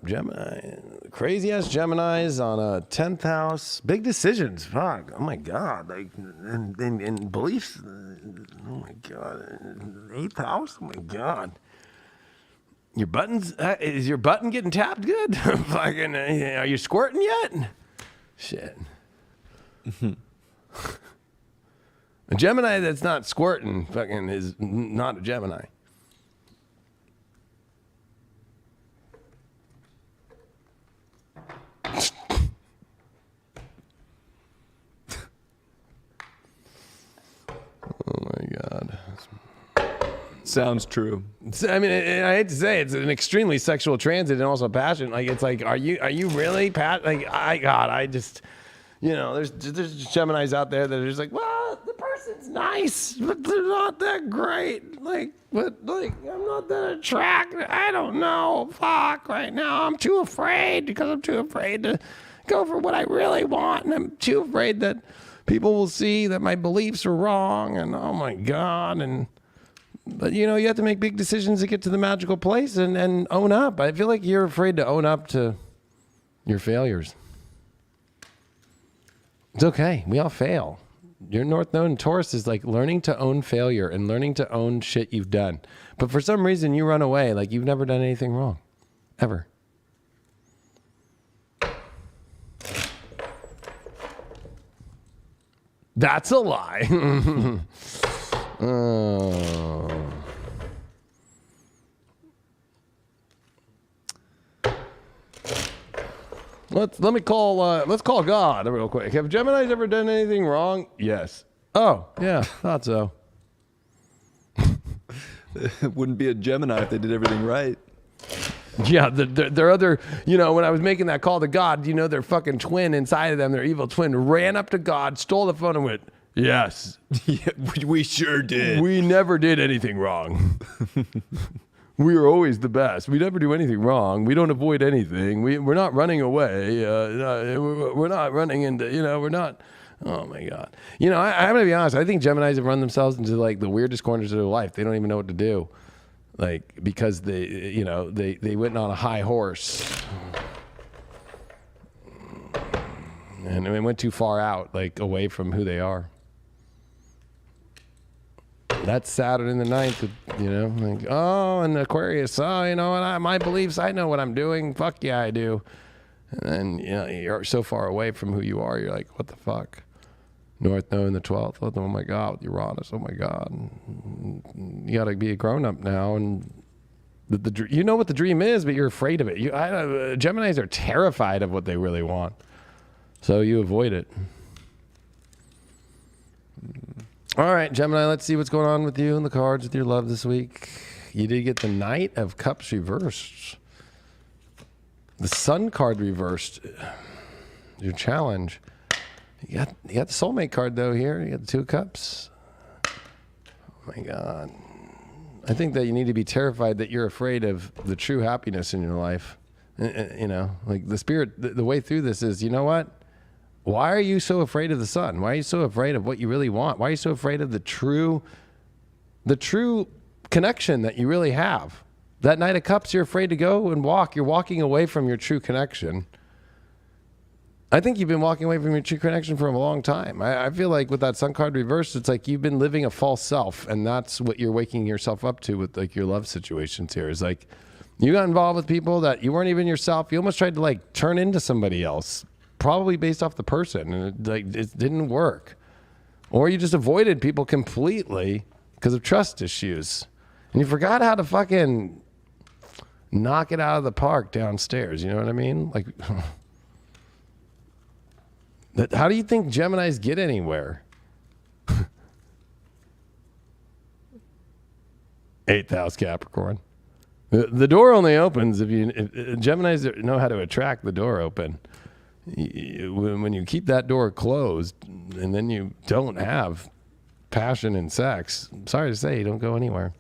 Gemini. Crazy ass Geminis on a 10th house. Big decisions. Fuck. Oh my God. Like, and beliefs. Oh my God. 8th house. Oh my God. Your buttons. Is your button getting tapped good? Fucking. Are you squirting yet? Shit. A Gemini that's not squirting fucking is not a Gemini. Oh my God. Sounds true. I mean, I hate to say it's an extremely sexual transit and also passion. Like, it's like, are you really I just, you know, there's Geminis out there that are just like, well, the person's nice, but they're not that great. Like, but like, I'm not that attractive. I don't know. Fuck, right now I'm too afraid because I'm too afraid to go for what I really want, and I'm too afraid that people will see that my beliefs are wrong, and oh my God, but you know, you have to make big decisions to get to the magical place and own up. I feel like you're afraid to own up to your failures. It's okay. We all fail. Your North Node in Taurus is like learning to own failure and learning to own shit you've done. But for some reason you run away like you've never done anything wrong. Ever. That's a lie. Let's call God real quick. Have Geminis ever done anything wrong? Yes. Oh, yeah, thought so. It wouldn't be a Gemini if they did everything right. Yeah, their other, you know, when I was making that call to God, you know, their fucking twin inside of them, their evil twin, ran up to God, stole the phone and went, yes. Yeah, we sure did. We never did anything wrong. We are always the best. We never do anything wrong. We don't avoid anything. We're not running away. We're not running into, you know, we're not. Oh my God. You know, I'm going to be honest. I think Geminis have run themselves into like the weirdest corners of their life. They don't even know what to do. Like, because they, you know, they went on a high horse and they went too far out, like away from who they are. That's Saturn in the 9th, you know, like, oh, and Aquarius, oh, you know what, my beliefs, I know what I'm doing. Fuck yeah, I do. And then, you know, you're so far away from who you are. You're like, what the fuck? North Node in the 12th. Oh my God, with Uranus. Oh my God. You got to be a grown up now. And you know what the dream is, but you're afraid of it. Geminis are terrified of what they really want. So you avoid it. All right, Gemini, let's see what's going on with you and the cards with your love this week. You did get the Knight of Cups reversed. The Sun card reversed. Your challenge. You got the Soulmate card, though, here. You got the 2 Cups. Oh, my God. I think that you need to be terrified that you're afraid of the true happiness in your life. You know, like the spirit, the way through this is, you know what? Why are you so afraid of the sun? Why are you so afraid of what you really want? Why are you so afraid of the true connection that you really have? That Knight of Cups, you're afraid to go and walk. You're walking away from your true connection. I think you've been walking away from your true connection for a long time. I feel like with that Sun card reversed, it's like you've been living a false self, and that's what you're waking yourself up to with like your love situations here. Is like you got involved with people that you weren't even yourself. You almost tried to like turn into somebody else. Probably based off the person, and it didn't work. Or you just avoided people completely because of trust issues. And you forgot how to fucking knock it out of the park downstairs. You know what I mean? Like, how do you think Geminis get anywhere? 8th house Capricorn. The door only opens if Geminis know how to attract the door open. When you keep that door closed and then you don't have passion and sex, I'm sorry to say, you don't go anywhere.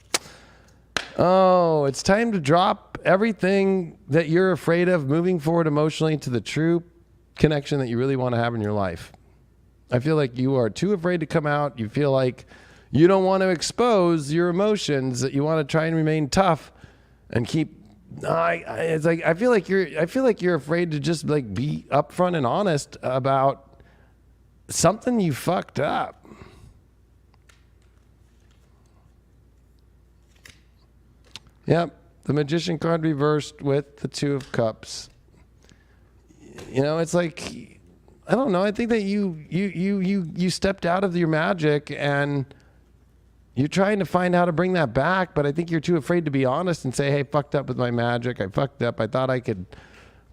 Oh, it's time to drop everything that you're afraid of moving forward emotionally to the true connection that you really want to have in your life. I feel like you are too afraid to come out. You feel like you don't want to expose your emotions, that you want to try and remain tough and keep No, it's like I feel like you're afraid to just like be upfront and honest about something you fucked up. Yep, the Magician card reversed with the Two of Cups. You know, it's like, I don't know. I think that you stepped out of your magic and you're trying to find how to bring that back, but I think you're too afraid to be honest and say, hey, fucked up with my magic. I fucked up. I thought I could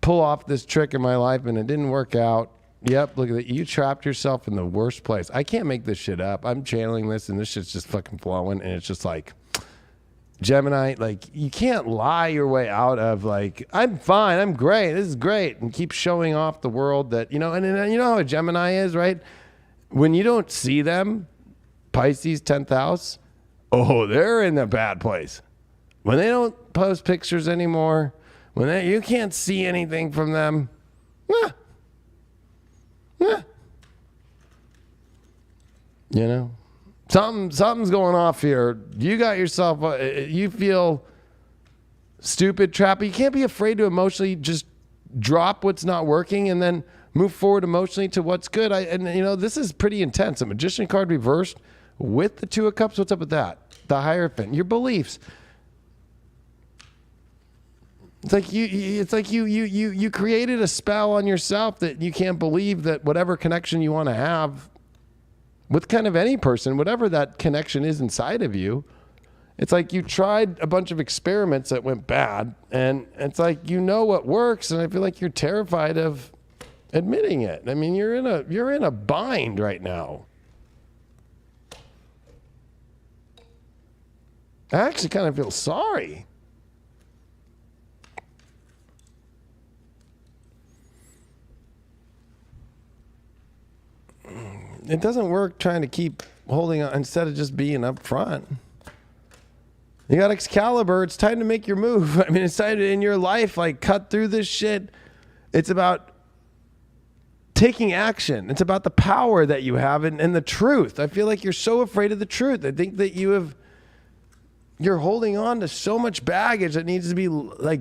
pull off this trick in my life and it didn't work out. Yep, look at that. You trapped yourself in the worst place. I can't make this shit up. I'm channeling this and this shit's just fucking flowing. And it's just like, Gemini, like, you can't lie your way out of like, I'm fine, I'm great, this is great, and keep showing off the world that, you know, and you know how a Gemini is, right? When you don't see them, Pisces, 10th house, oh, they're in a bad place. When they don't post pictures anymore, when you can't see anything from them, you know? Something's going off here. You got yourself, you feel stupid, trapped. You can't be afraid to emotionally just drop what's not working and then move forward emotionally to what's good. And you know, this is pretty intense. A Magician card reversed with the Two of Cups. What's up with that? The Hierophant. Your beliefs. It's like you created a spell on yourself that you can't believe that whatever connection you want to have with kind of any person, whatever that connection is inside of you, it's like you tried a bunch of experiments that went bad, and it's like, you know what works, and I feel like you're terrified of admitting it. I mean, you're in a bind right now. I actually kind of feel sorry. It doesn't work trying to keep holding on instead of just being up front. You got Excalibur. It's time to make your move. I mean, it's time to, in your life, like, cut through this shit. It's about taking action. It's about the power that you have and the truth. I feel like you're so afraid of the truth. I think that you're holding on to so much baggage that needs to be like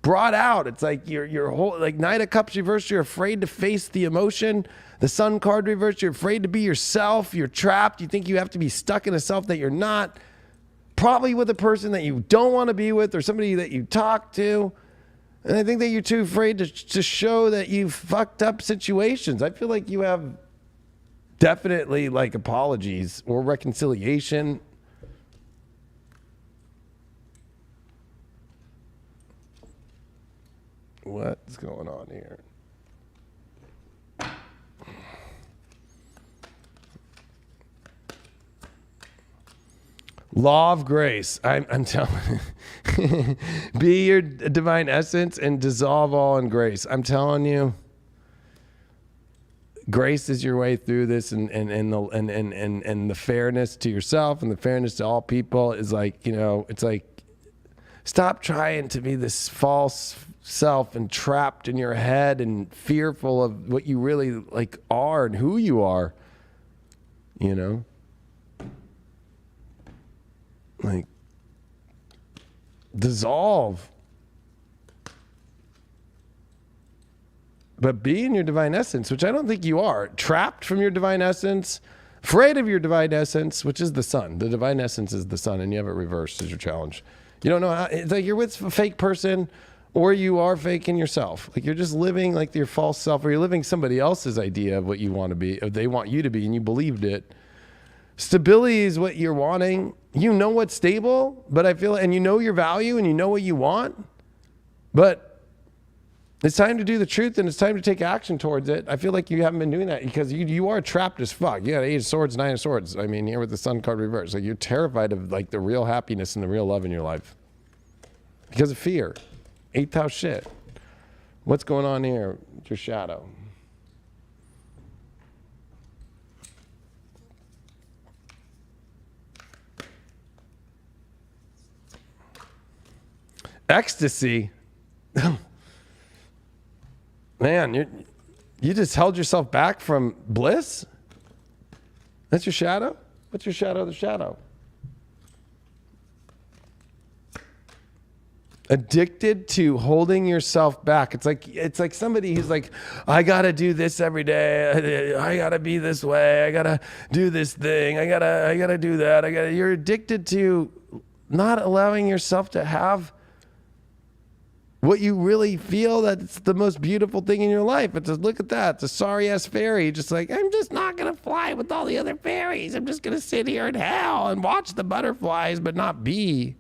brought out. It's like you're whole, like Knight of Cups reversed. You're afraid to face the emotion. The Sun card reversed. You're afraid to be yourself. You're trapped. You think you have to be stuck in a self that you're not. Probably with a person that you don't want to be with or somebody that you talk to. And I think that you're too afraid to show that you've fucked up situations. I feel like you have definitely like apologies or reconciliation. What's going on here? Law of grace. I'm telling you. Be your divine essence and dissolve all in grace. I'm telling you. Grace is your way through this, and the fairness to yourself and the fairness to all people is like, you know, it's like, stop trying to be this false self and trapped in your head and fearful of what you really like are and who you are, you know? Like, dissolve. But be in your divine essence, which I don't think you are. Trapped from your divine essence, afraid of your divine essence, which is the sun. The divine essence is the sun, and you have it reversed as your challenge. You don't know how, it's like you're with a fake person, or you are faking yourself. Like, you're just living like your false self, or you're living somebody else's idea of what you want to be, or they want you to be, and you believed it. Stability is what you're wanting. You know what's stable, but I feel, and you know your value and you know what you want, but it's time to do the truth and it's time to take action towards it. I feel like you haven't been doing that because you are trapped as fuck. You got 8 of Swords, 9 of Swords. I mean, here with the Sun card reversed. Like, you're terrified of like the real happiness and the real love in your life because of fear. 8th house shit. What's going on here? It's your shadow. Ecstasy. Man, you just held yourself back from bliss? That's your shadow? What's your shadow of the shadow? Addicted to holding yourself back. It's like somebody who's like, I gotta do this every day. I gotta be this way. I gotta do this thing. I gotta do that. You're addicted to not allowing yourself to have what you really feel that's the most beautiful thing in your life. It's just, look at that. It's a sorry ass fairy. Just like, I'm just not gonna fly with all the other fairies. I'm just gonna sit here in hell and watch the butterflies, but not be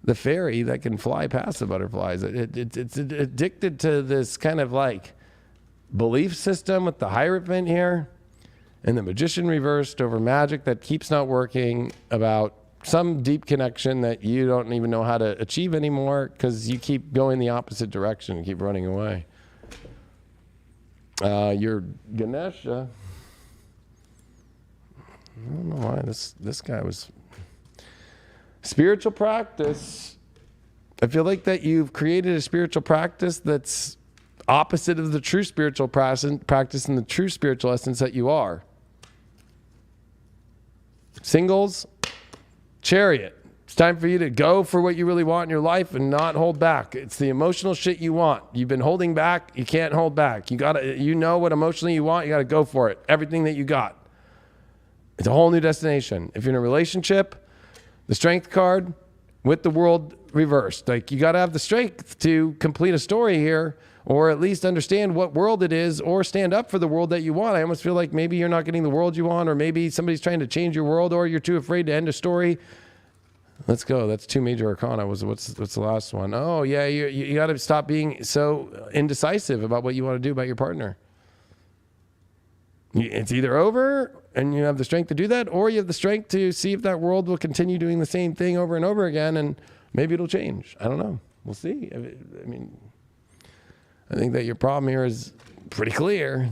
the fairy that can fly past the butterflies. It's addicted to this kind of like belief system with the Hierophant here and the Magician reversed over magic that keeps not working, about some deep connection that you don't even know how to achieve anymore because you keep going the opposite direction and keep running away. Your Ganesha, I don't know why this guy was... Spiritual practice. I feel like that you've created a spiritual practice that's opposite of the true spiritual practice and the true spiritual essence that you are. Singles, Chariot. It's time for you to go for what you really want in your life and not hold back. It's the emotional shit you want. You've been holding back. You can't hold back. You know what emotionally you want. You got to go for it. Everything that you got. It's a whole new destination. If you're in a relationship, the Strength card with the World reversed. Like, you got to have the strength to complete a story here, or at least understand what world it is, or stand up for the world that you want. I almost feel like maybe you're not getting the world you want, or maybe somebody's trying to change your world, or you're too afraid to end a story. Let's go. That's 2 major arcana. What's the last one? Oh, yeah, you got to stop being so indecisive about what you want to do about your partner. It's either over and you have the strength to do that, or you have the strength to see if that world will continue doing the same thing over and over again, and maybe it'll change. I don't know. We'll see. I mean, I think that your problem here is pretty clear.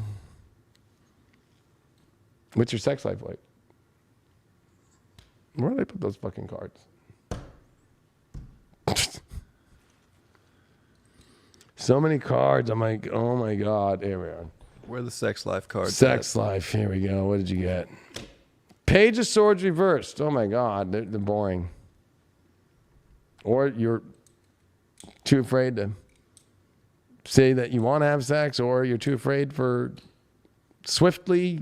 What's your sex life like? Where did I put those fucking cards? So many cards. I'm like, oh my God. Here we are. Where are the sex life cards? Sex life. Here we go. What did you get? Page of Swords reversed. Oh my God. They're boring. Or you're too afraid to say that you want to have sex, or you're too afraid for swiftly.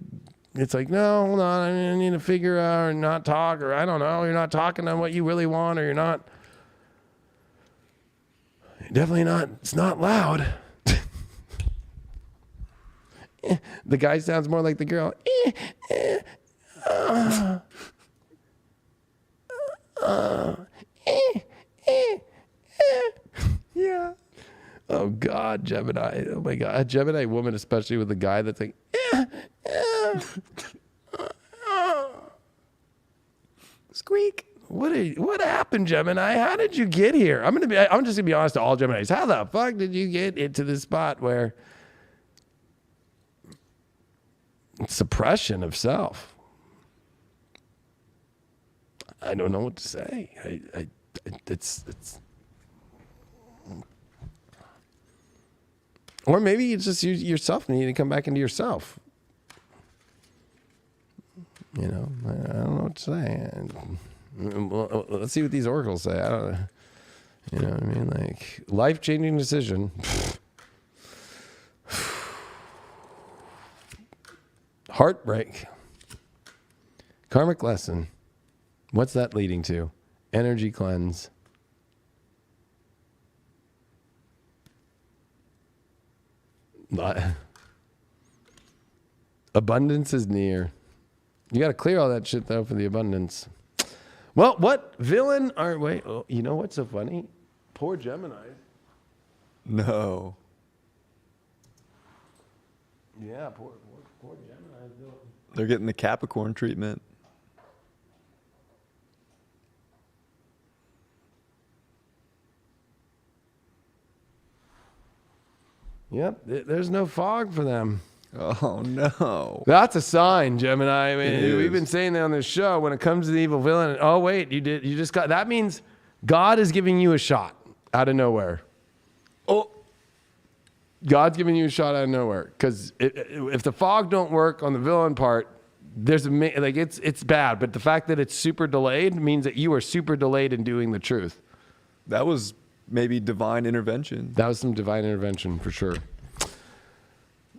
It's like, no, hold on. I need to figure out or not talk, or I don't know. You're not talking on what you really want, or you're definitely not. It's not loud. The guy sounds more like the girl. Yeah. Oh God, Gemini. Oh my God, a Gemini woman, especially with a guy that's like. Squeak. What happened, Gemini? How did you get here? I'm just gonna be honest to all Geminis. How the fuck did you get into this spot where suppression of self? I don't know what to say. It's or maybe it's just yourself and you need to come back into yourself. You know, I don't know what to say. Well, let's see what these oracles say. I don't know. You know what I mean? Like, life-changing decision. Heartbreak. Karmic lesson. What's that leading to? Energy cleanse. Abundance is near. You got to clear all that shit, though, for the abundance. Well, what villain are... Wait, oh, you know what's so funny? Poor Gemini. No. Yeah, poor Gemini. They're getting the Capricorn treatment. Yep, there's no fog for them. Oh, no. That's a sign, Gemini. I mean, It we've is. been saying that on this show. When it comes to the evil villain, oh, wait, you just got... That means God is giving you a shot out of nowhere. Oh. God's giving you a shot out of nowhere. Because if the fog don't work on the villain part, it's bad. But the fact that it's super delayed means that you are super delayed in doing the truth. That was maybe divine intervention. That was some divine intervention for sure.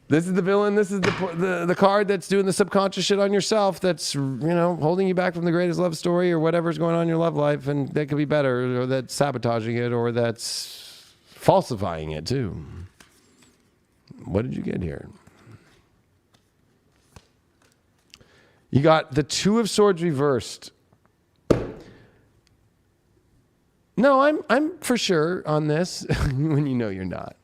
This is the villain. This is the card that's doing the subconscious shit on yourself. That's, holding you back from the greatest love story or whatever's going on in your love life, and that could be better, or that's sabotaging it, or that's falsifying it too. What did you get here? You got the Two of Swords reversed. No, I'm for sure on this when you know you're not.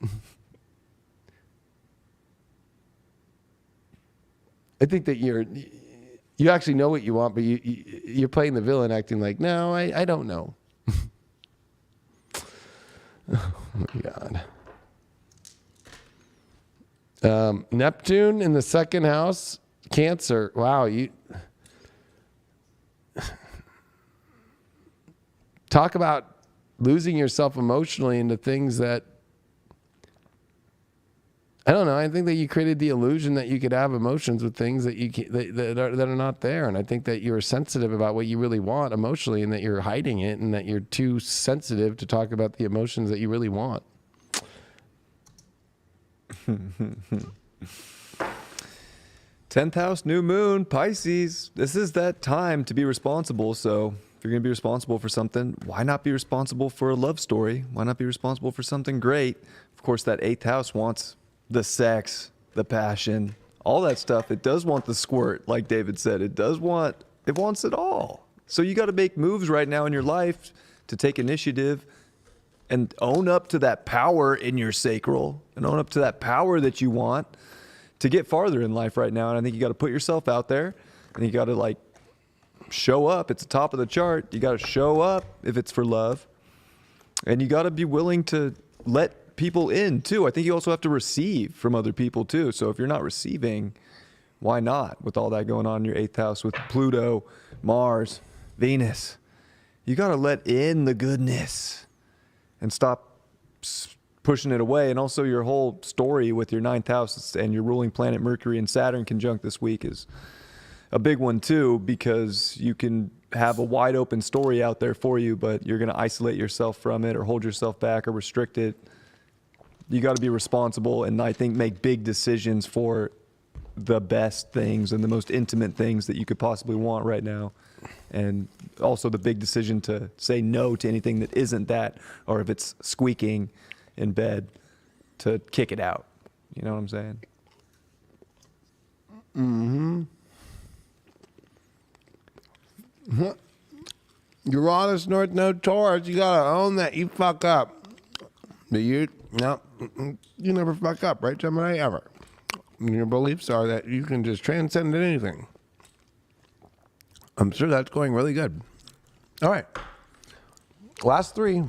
I think that you actually know what you want, but you're playing the villain, acting like, no, I don't know. Oh my God. Neptune in the second house, Cancer. Wow, you talk about losing yourself emotionally into things that, I don't know. I think that you created the illusion that you could have emotions with things that that are not there. And I think that you're sensitive about what you really want emotionally, and that you're hiding it, and that you're too sensitive to talk about the emotions that you really want. 10th house, new moon, Pisces. This is that time to be responsible. So if you're going to be responsible for something, why not be responsible for a love story? Why not be responsible for something great? Of course, that 8th house wants the sex, the passion, all that stuff. It does want the squirt, like David said. It wants it all. So you got to make moves right now in your life to take initiative and own up to that power in your sacral, and own up to that power that you want to get farther in life right now. And I think you got to put yourself out there, and you got to show up. It's the top of the chart. You got to show up if it's for love, and you got to be willing to let people in too. I think you also have to receive from other people too. So if you're not receiving, why not? With all that going on in your 8th house with Pluto, Mars, Venus, you got to let in the goodness and stop pushing it away. And also your whole story with your 9th house and your ruling planet Mercury and Saturn conjunct this week is a big one too, because you can have a wide open story out there for you, but you're going to isolate yourself from it or hold yourself back or restrict it. You got to be responsible, and I think make big decisions for the best things and the most intimate things that you could possibly want right now. And also the big decision to say no to anything that isn't that, or if it's squeaking in bed, to kick it out. You know what I'm saying? Mm-hmm. Uranus, North Node, Taurus, you got to own that you fuck up. You never fuck up, right, Gemini? Ever. Your beliefs are that you can just transcend anything. I'm sure that's going really good. All right. Last three.